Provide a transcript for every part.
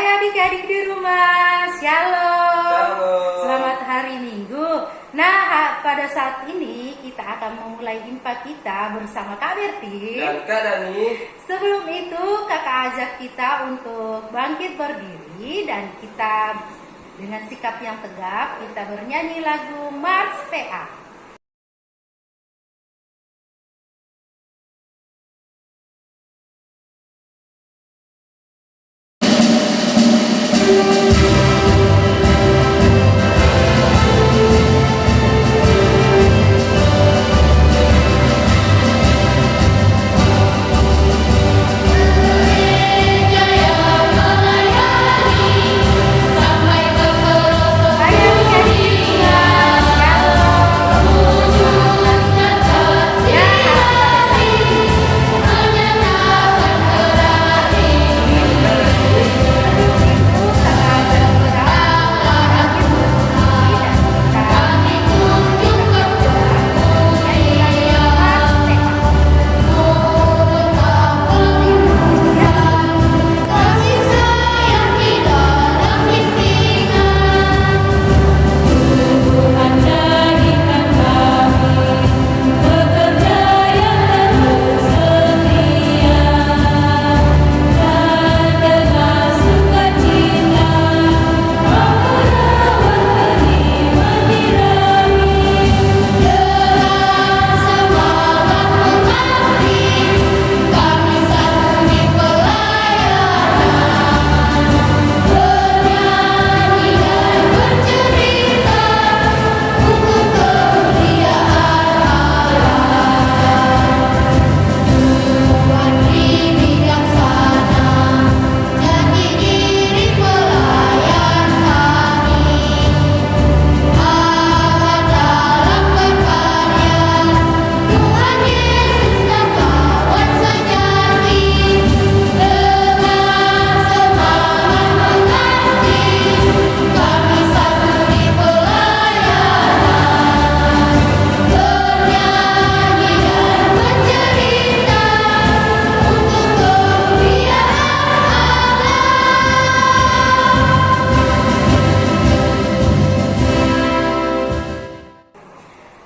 adik-adik di rumah, shalom. Shalom. Selamat hari Minggu. Nah, pada saat ini kita akan memulai infak kita bersama Kak Berti dan Kak Dani. Sebelum itu, kakak ajak kita untuk bangkit berdiri dan kita dengan sikap yang tegap kita bernyanyi lagu Mars PA.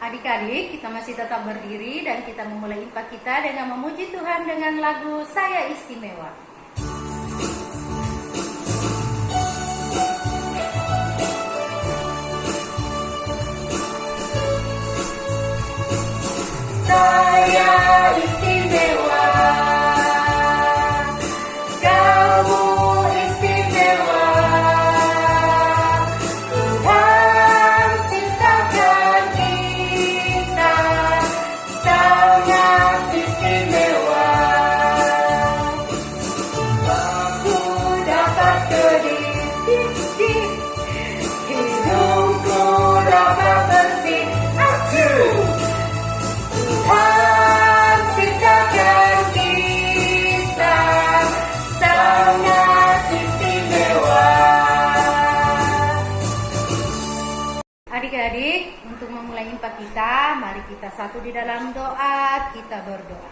Adik-adik, kita masih tetap berdiri dan kita memulai infak kita dengan memuji Tuhan dengan lagu Saya Istimewa. Saya istimewa, kamu istimewa. Tuhan ciptakan kita sangat istimewa. Aku dapat kediri, hidupku dapat bersih. Tuhan ciptakan kita sangat istimewa. Adik-adik, untuk memulai infak kita, mari kita satu di dalam doa, kita berdoa.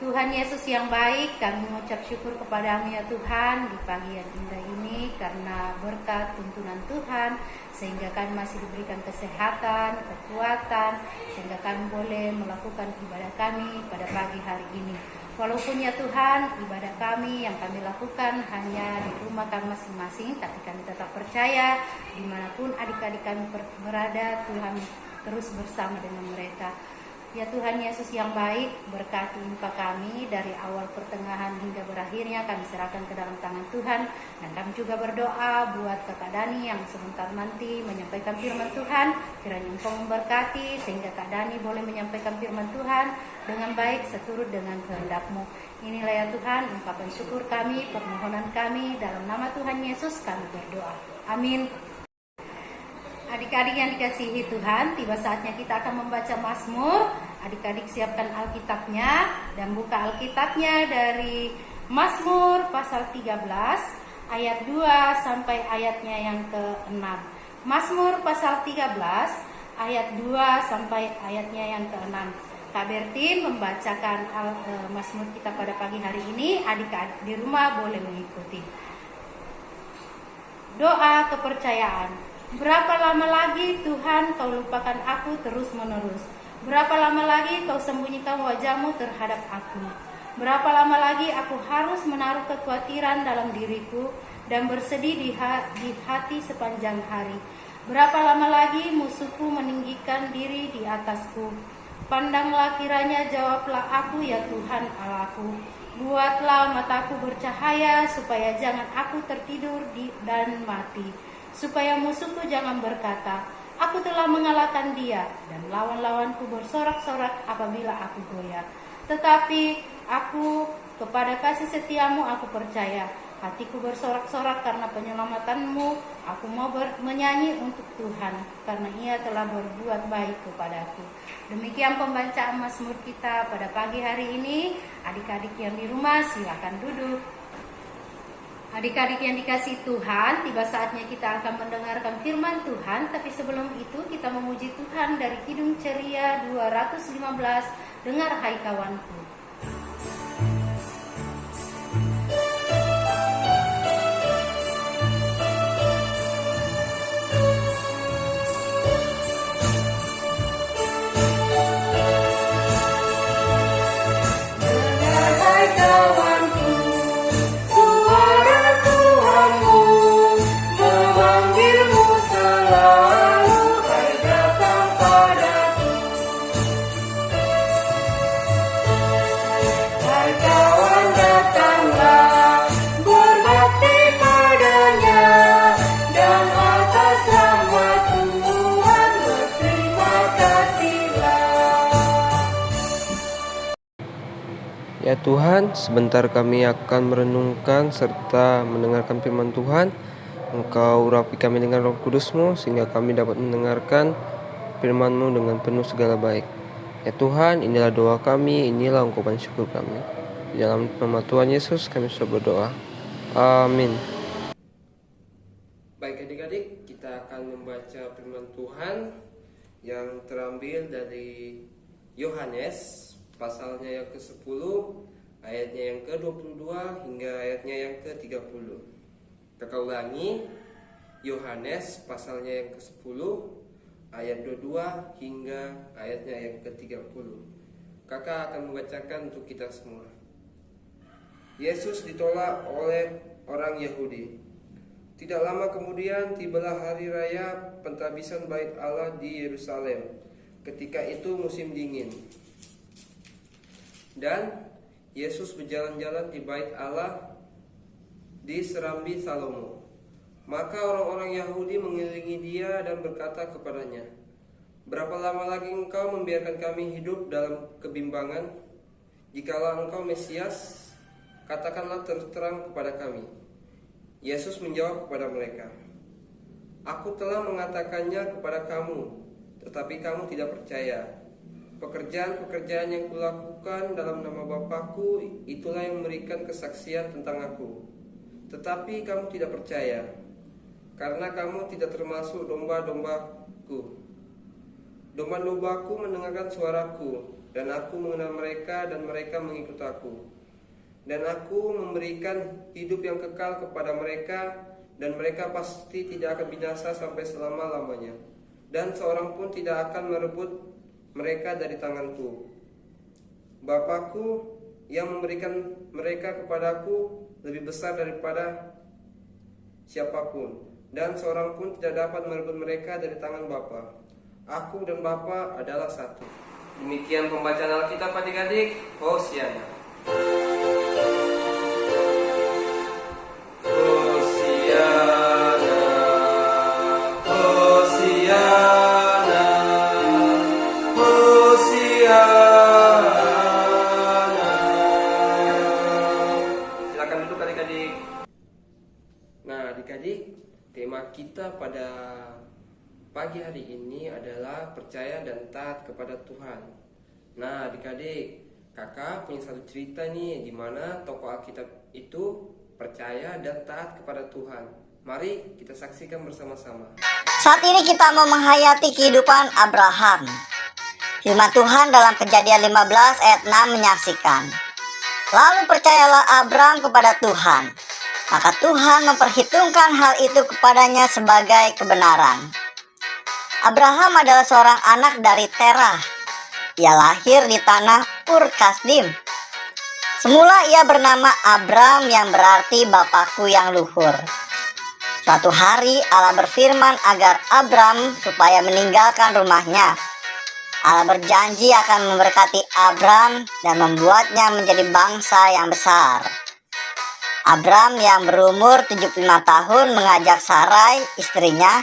Tuhan Yesus yang baik, kami mengucap syukur kepadamu ya Tuhan di pagi yang indah ini karena berkat tuntunan Tuhan sehingga kami masih diberikan kesehatan, kekuatan, sehingga kami boleh melakukan ibadah kami pada pagi hari ini. Walaupun ya Tuhan, ibadah kami yang kami lakukan hanya di rumah kami masing-masing, tapi kami tetap percaya dimanapun adik-adik kami berada, Tuhan terus bersama dengan mereka. Ya Tuhan Yesus yang baik, berkati infak kami dari awal pertengahan hingga berakhirnya kami serahkan ke dalam tangan Tuhan. Dan kami juga berdoa buat Kakak Dani yang sebentar nanti menyampaikan firman Tuhan. Kiranya Engkau memberkati sehingga Kak Dani boleh menyampaikan firman Tuhan dengan baik seturut dengan kehendak-Mu. Inilah ya Tuhan, ungkapan syukur kami, permohonan kami, dalam nama Tuhan Yesus kami berdoa. Amin. Adik-adik yang dikasihi Tuhan, tiba saatnya kita akan membaca Mazmur. Adik-adik siapkan Alkitabnya dan buka Alkitabnya dari Mazmur pasal 13 ayat 2 sampai ayatnya yang ke-6. Mazmur pasal 13 ayat 2 sampai ayatnya yang ke-6. Kak Bertin membacakan Mazmur kita pada pagi hari ini. Adik-adik di rumah boleh mengikuti. Doa kepercayaan. Berapa lama lagi Tuhan kau lupakan aku terus-menerus? Berapa lama lagi kau sembunyikan wajahmu terhadap aku? Berapa lama lagi aku harus menaruh kekhawatiran dalam diriku dan bersedih di hati sepanjang hari? Berapa lama lagi musuhku meninggikan diri di atasku? Pandanglah kiranya, jawablah aku ya Tuhan Allahku. Buatlah mataku bercahaya supaya jangan aku tertidur dan mati. Supaya musuhku jangan berkata, aku telah mengalahkan dia, dan lawan-lawanku bersorak-sorak apabila aku goyah. Tetapi aku, kepada kasih setiamu aku percaya. Hatiku bersorak-sorak karena penyelamatanmu. Aku mau menyanyi untuk Tuhan, karena ia telah berbuat baik kepadaku. Demikian pembacaan Mazmur kita pada pagi hari ini. Adik-adik yang di rumah silakan duduk. Adik-adik yang dikasihi Tuhan, tiba saatnya kita akan mendengarkan firman Tuhan. Tapi sebelum itu kita memuji Tuhan dari Kidung Ceria 215. Dengar hai kawanku. Ya Tuhan, sebentar kami akan merenungkan serta mendengarkan firman Tuhan. Engkau urapi kami dengan Roh Kudus-Mu sehingga kami dapat mendengarkan firman-Mu dengan penuh segala baik. Ya Tuhan, inilah doa kami, inilah ungkapan syukur kami. Di dalam nama Tuhan Yesus kami sudah berdoa. Amin. Baik adik-adik, kita akan membaca firman Tuhan yang terambil dari Yohanes pasalnya yang ke-10, ayatnya yang ke-22 hingga ayatnya yang ke-30. Kakak ulangi, Yohanes pasalnya yang ke-10, ayat 22 hingga ayatnya yang ke-30. Kakak akan membacakan untuk kita semua. Yesus ditolak oleh orang Yahudi. Tidak lama kemudian tibalah hari raya pentabisan Bait Allah di Yerusalem. Ketika itu musim dingin. Dan Yesus berjalan-jalan di Bait Allah di Serambi Salomo. Maka orang-orang Yahudi mengelilingi dia dan berkata kepadanya, berapa lama lagi engkau membiarkan kami hidup dalam kebimbangan? Jikalau engkau Mesias, katakanlah terus terang kepada kami. Yesus menjawab kepada mereka, aku telah mengatakannya kepada kamu, tetapi kamu tidak percaya. Pekerjaan-pekerjaan yang kulakukan dalam nama Bapakku, itulah yang memberikan kesaksian tentang aku. Tetapi kamu tidak percaya, karena kamu tidak termasuk domba-dombaku. Domba-dombaku mendengarkan suaraku, dan aku mengenal mereka, dan mereka mengikut aku. Dan aku memberikan hidup yang kekal kepada mereka, dan mereka pasti tidak akan binasa sampai selama-lamanya. Dan seorang pun tidak akan merebut mereka dari tanganku. Bapakku yang memberikan mereka kepadaku lebih besar daripada siapapun, dan seorang pun tidak dapat merebut mereka dari tangan Bapa. Aku dan Bapa adalah satu. Demikian pembacaan Alkitab adik-adik. Hosiana. Nah adik-adik, tema kita pada pagi hari ini adalah percaya dan taat kepada Tuhan. Nah adik-adik, kakak punya satu cerita nih, di mana tokoh Alkitab itu percaya dan taat kepada Tuhan. Mari kita saksikan bersama-sama. Saat ini kita mau menghayati kehidupan Abraham. Firman Tuhan dalam Kejadian 15 ayat 6 menyaksikan, lalu percayalah Abram kepada Tuhan, maka Tuhan memperhitungkan hal itu kepadanya sebagai kebenaran. Abraham adalah seorang anak dari Terah. Ia lahir di tanah Ur Kasdim. Semula ia bernama Abram yang berarti Bapakku yang luhur. Suatu hari Allah berfirman agar Abram supaya meninggalkan rumahnya. Allah berjanji akan memberkati Abram dan membuatnya menjadi bangsa yang besar. Abram yang berumur 75 tahun mengajak Sarai istrinya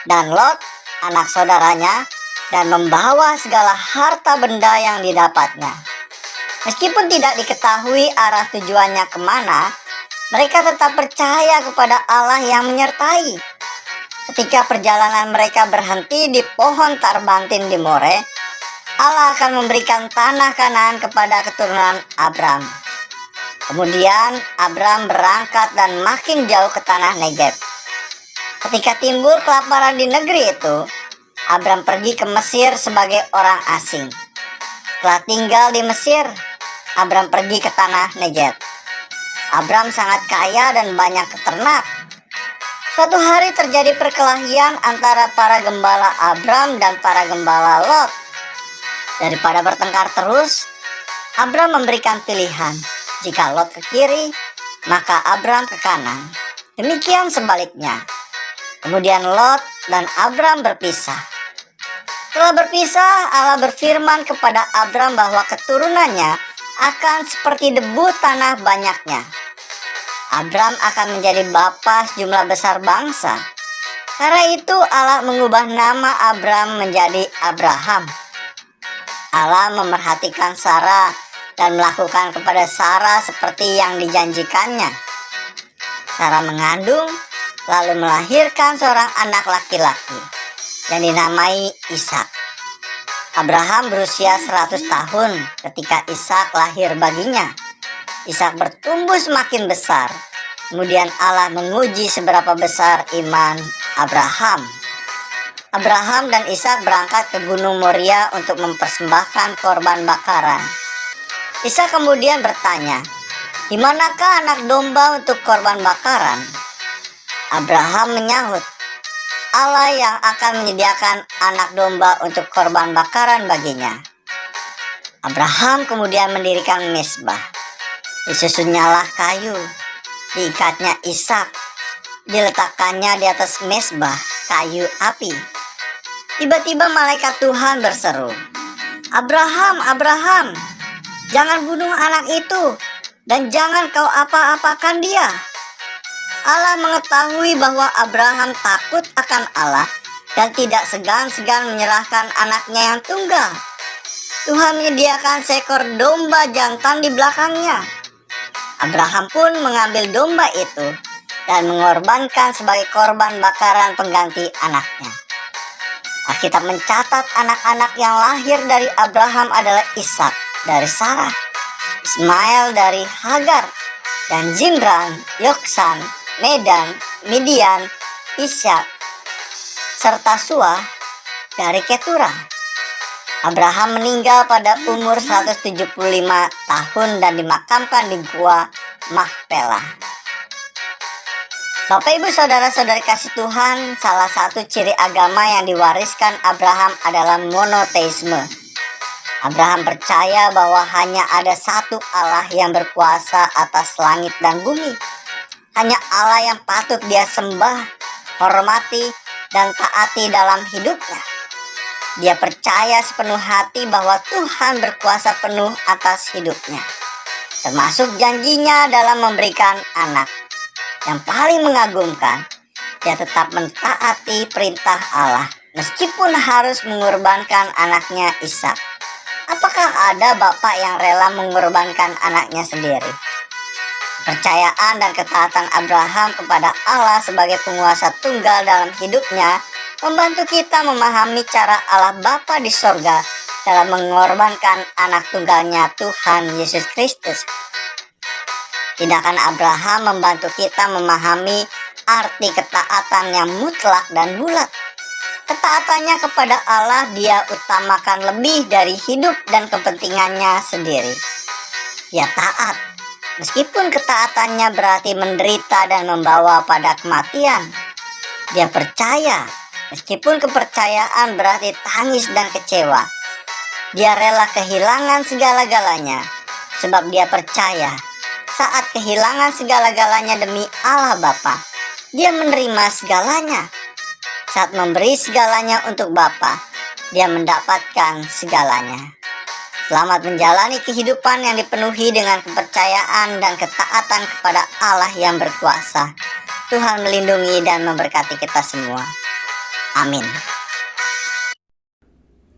dan Lot anak saudaranya dan membawa segala harta benda yang didapatnya. Meskipun tidak diketahui arah tujuannya kemana, mereka tetap percaya kepada Allah yang menyertai. Ketika perjalanan mereka berhenti di pohon Tarbantin di More, Allah akan memberikan tanah Kanaan kepada keturunan Abram. Kemudian Abram berangkat dan makin jauh ke tanah Negeb. Ketika timbul kelaparan di negeri itu, Abram pergi ke Mesir sebagai orang asing. Setelah tinggal di Mesir, Abram pergi ke tanah Negeb. Abram sangat kaya dan banyak ternak. Suatu hari terjadi perkelahian antara para gembala Abram dan para gembala Lot. Daripada bertengkar terus, Abram memberikan pilihan. Jika Lot ke kiri, maka Abram ke kanan. Demikian sebaliknya. Kemudian Lot dan Abram berpisah. Setelah berpisah, Allah berfirman kepada Abram bahwa keturunannya akan seperti debu tanah banyaknya. Abram akan menjadi bapa sejumlah besar bangsa. Karena itu Allah mengubah nama Abram menjadi Abraham. Allah memerhatikan Sarah dan melakukan kepada Sarah seperti yang dijanjikannya. Sarah mengandung lalu melahirkan seorang anak laki-laki yang dinamai Ishak. Abraham berusia 100 tahun ketika Ishak lahir baginya. Ishak bertumbuh semakin besar. Kemudian Allah menguji seberapa besar iman Abraham. Abraham dan Ishak berangkat ke Gunung Moria untuk mempersembahkan korban bakaran. Ishak kemudian bertanya, "Di manakah anak domba untuk korban bakaran?" Abraham menyahut, "Allah yang akan menyediakan anak domba untuk korban bakaran baginya." Abraham kemudian mendirikan mezbah. Disusunnyalah kayu, diikatnya Ishak, diletakkannya di atas mezbah kayu api. Tiba-tiba malaikat Tuhan berseru, "Abraham, Abraham, jangan bunuh anak itu dan jangan kau apa-apakan dia." Allah mengetahui bahwa Abraham takut akan Allah dan tidak segan-segan menyerahkan anaknya yang tunggal. Tuhan menyediakan seekor domba jantan di belakangnya. Abraham pun mengambil domba itu dan mengorbankan sebagai korban bakaran pengganti anaknya. Alkitab mencatat anak-anak yang lahir dari Abraham adalah Ishak dari Sarah, Ismail dari Hagar, dan Zimran, Yoksan, Medan, Midian, Ishak, serta Suah dari Keturah. Abraham meninggal pada umur 175 tahun dan dimakamkan di Gua Mahpelah. Bapak Ibu Saudara-saudari kasih Tuhan, salah satu ciri agama yang diwariskan Abraham adalah monoteisme. Abraham percaya bahwa hanya ada satu Allah yang berkuasa atas langit dan bumi. Hanya Allah yang patut dia sembah, hormati, dan taati dalam hidupnya. Dia percaya sepenuh hati bahwa Tuhan berkuasa penuh atas hidupnya, termasuk janjinya dalam memberikan anak. Yang paling mengagumkan, dia tetap mentaati perintah Allah meskipun harus mengorbankan anaknya Ishak. Apakah ada bapak yang rela mengorbankan anaknya sendiri? Kepercayaan dan ketaatan Abraham kepada Allah sebagai penguasa tunggal dalam hidupnya membantu kita memahami cara Allah Bapa di sorga dalam mengorbankan anak tunggalnya Tuhan Yesus Kristus. Tindakan Abraham membantu kita memahami arti ketaatan yang mutlak dan bulat. Ketaatannya kepada Allah dia utamakan lebih dari hidup dan kepentingannya sendiri. Dia taat Meskipun ketaatannya berarti menderita dan membawa pada kematian, dia percaya. Meskipun kepercayaan berarti tangis dan kecewa, dia rela kehilangan segala-galanya sebab dia percaya. Saat kehilangan segala-galanya demi Allah Bapa, dia menerima segalanya. Saat memberi segalanya untuk Bapa, dia mendapatkan segalanya. Selamat menjalani kehidupan yang dipenuhi dengan kepercayaan dan ketaatan kepada Allah yang berkuasa. Tuhan melindungi dan memberkati kita semua. Amin.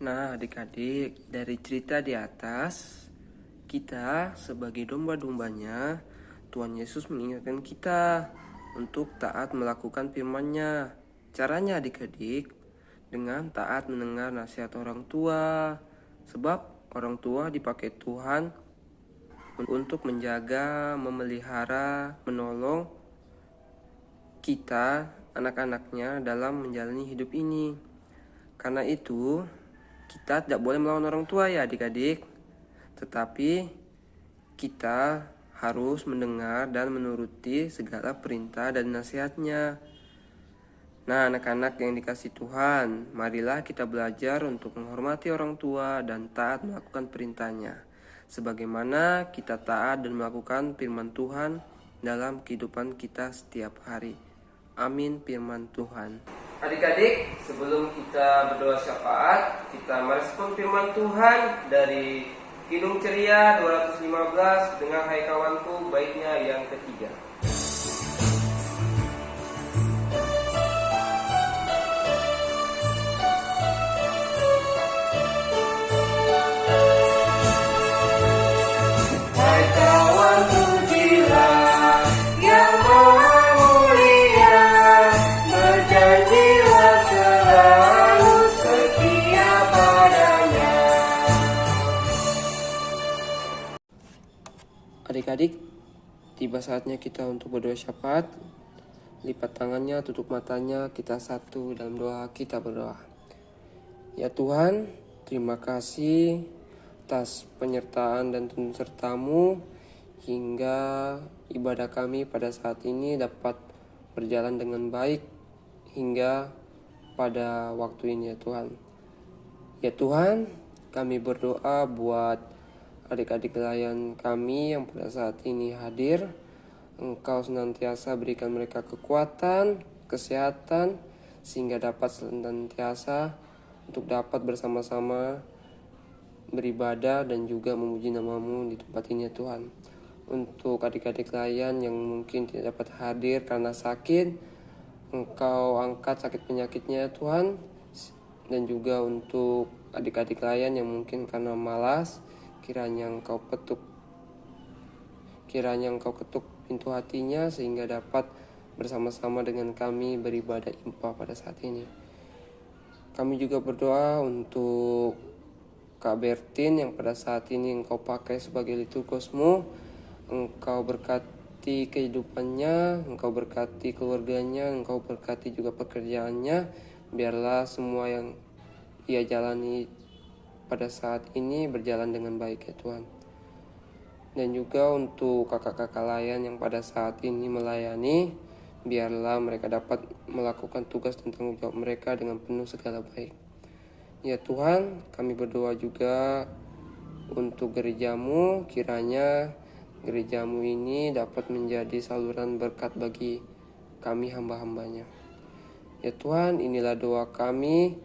Nah, adik-adik, dari cerita di atas, kita sebagai domba-dombanya, Tuhan Yesus mengingatkan kita untuk taat melakukan firman-Nya. Caranya adik-adik, dengan taat mendengar nasihat orang tua. Sebab orang tua dipakai Tuhan untuk menjaga, memelihara, menolong kita, anak-anaknya dalam menjalani hidup ini. Karena itu, kita tidak boleh melawan orang tua ya adik-adik. Tetapi kita harus mendengar dan menuruti segala perintah dan nasihatnya. Nah, anak-anak yang dikasihi Tuhan, marilah kita belajar untuk menghormati orang tua dan taat melakukan perintahnya, sebagaimana kita taat dan melakukan firman Tuhan dalam kehidupan kita setiap hari. Amin firman Tuhan. Adik-adik, sebelum kita berdoa syafaat, kita merespon firman Tuhan dari Kidung Ceria 215 dengan Hai Kawanku baitnya yang ketiga. Hai kawanku jiwa yang maha mulia, berjanjilah selalu setia padanya. Adik-adik, tiba saatnya kita untuk berdoa syafaat. Lipat tangannya, tutup matanya, kita satu dalam doa, kita berdoa. Ya Tuhan, terima kasih atas penyertaan dan turut sertamu hingga ibadah kami pada saat ini dapat berjalan dengan baik hingga pada waktu ini ya Tuhan. Ya Tuhan, kami berdoa buat adik-adik nelayan kami yang pada saat ini hadir. Engkau senantiasa berikan mereka kekuatan, kesehatan, sehingga dapat senantiasa untuk dapat bersama-sama beribadah dan juga memuji nama-Mu di tempat ini ya Tuhan. Untuk adik-adik nelayan yang mungkin tidak dapat hadir karena sakit, Engkau angkat sakit penyakitnya ya Tuhan. Dan juga untuk adik-adik nelayan yang mungkin karena malas, kiranya Engkau ketuk pintu hatinya sehingga dapat bersama-sama dengan kami beribadah impah pada saat ini. Kami juga berdoa untuk Kak Bertin yang pada saat ini Engkau pakai sebagai liturgosmu. Engkau berkati kehidupannya, Engkau berkati keluarganya, Engkau berkati juga pekerjaannya. Biarlah semua yang ia jalani pada saat ini berjalan dengan baik ya Tuhan. Dan juga untuk kakak-kakak layan yang pada saat ini melayani, biarlah mereka dapat melakukan tugas dan tanggung jawab mereka dengan penuh segala baik. Ya Tuhan, kami berdoa juga untuk gereja-Mu, kiranya gereja-Mu ini dapat menjadi saluran berkat bagi kami hamba-hambanya. Ya Tuhan, inilah doa kami,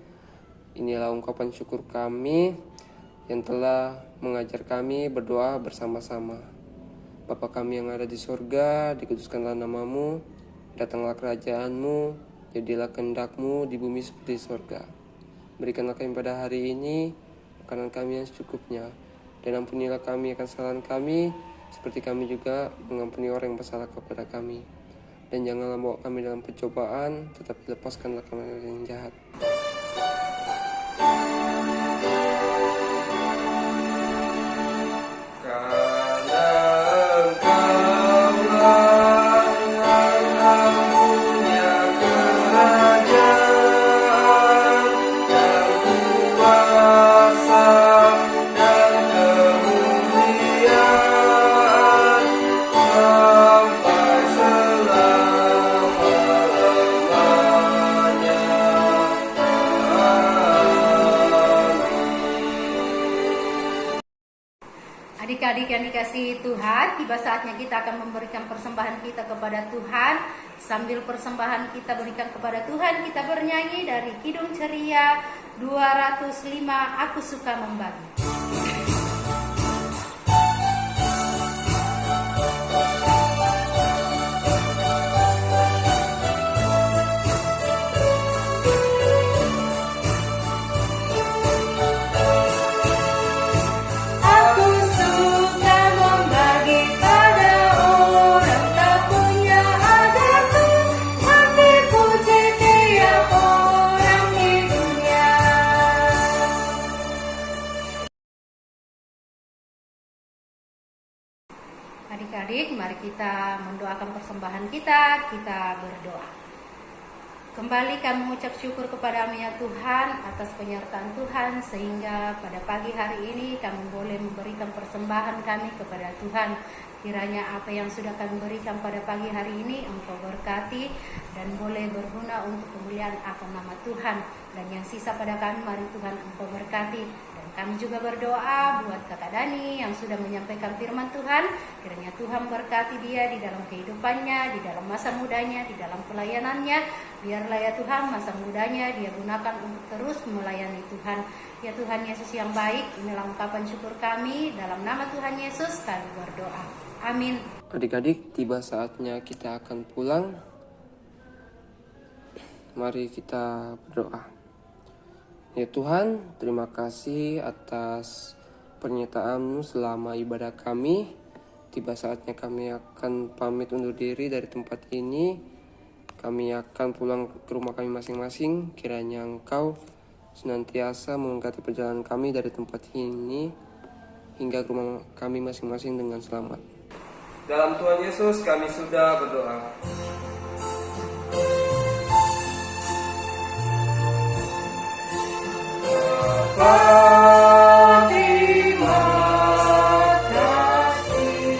inilah ungkapan syukur kami yang telah mengajar kami berdoa bersama-sama. Bapa kami yang ada di sorga, dikuduskanlah nama-Mu, datanglah kerajaan-Mu, jadilah kehendak-Mu di bumi seperti di sorga. Berikanlah kami pada hari ini makanan kami yang secukupnya, dan ampunilah kami akan kesalahan kami, seperti kami juga mengampuni orang yang bersalah kepada kami. Dan janganlah bawa kami dalam pencobaan, tetapi lepaskanlah kami dari yang jahat. dikasihi Tuhan, tiba saatnya kita akan memberikan persembahan kita kepada Tuhan. Sambil persembahan kita berikan kepada Tuhan, kita bernyanyi dari Kidung Ceria 205, Aku Suka Membagi. Adik-adik, mari kita mendoakan persembahan kita berdoa. Kembali kami mengucap syukur kepada-Mu ya Tuhan atas penyertaan Tuhan, sehingga pada pagi hari ini kami boleh memberikan persembahan kami kepada Tuhan. Kiranya apa yang sudah kami berikan pada pagi hari ini Engkau berkati dan boleh berguna untuk kemuliaan akan nama Tuhan. Dan yang sisa pada kami, mari Tuhan Engkau berkati. Kami juga berdoa buat Kakak Dani yang sudah menyampaikan firman Tuhan. Kiranya Tuhan berkati dia di dalam kehidupannya, di dalam masa mudanya, di dalam pelayanannya. Biarlah ya Tuhan masa mudanya dia gunakan untuk terus melayani Tuhan. Ya Tuhan Yesus yang baik, inilah ungkapan syukur kami. Dalam nama Tuhan Yesus kami berdoa. Amin. Adik-adik, tiba saatnya kita akan pulang. Mari kita berdoa. Ya Tuhan, terima kasih atas pernyataan-Mu selama ibadah kami. Tiba saatnya kami akan pamit undur diri dari tempat ini. Kami akan pulang ke rumah kami masing-masing. Kiranya Engkau senantiasa memberkati perjalanan kami dari tempat ini hingga ke rumah kami masing-masing dengan selamat. Dalam Tuhan Yesus kami sudah berdoa. Bapa, terima kasih.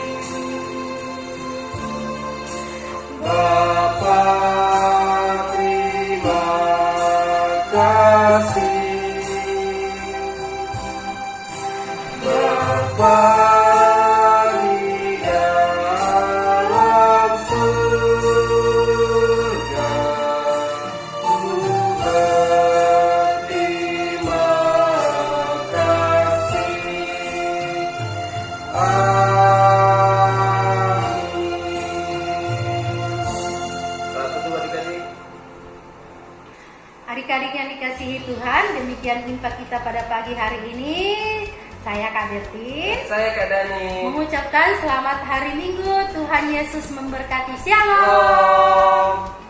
Bapa, terima kasih. Bapa di dalam surga, Adik-adik yang dikasihi Tuhan, demikian jumpa kita pada pagi hari ini. Saya Kak Bertin. Saya Kak Dani. Mengucapkan selamat hari Minggu. Tuhan Yesus memberkati. Shalom. Shalom.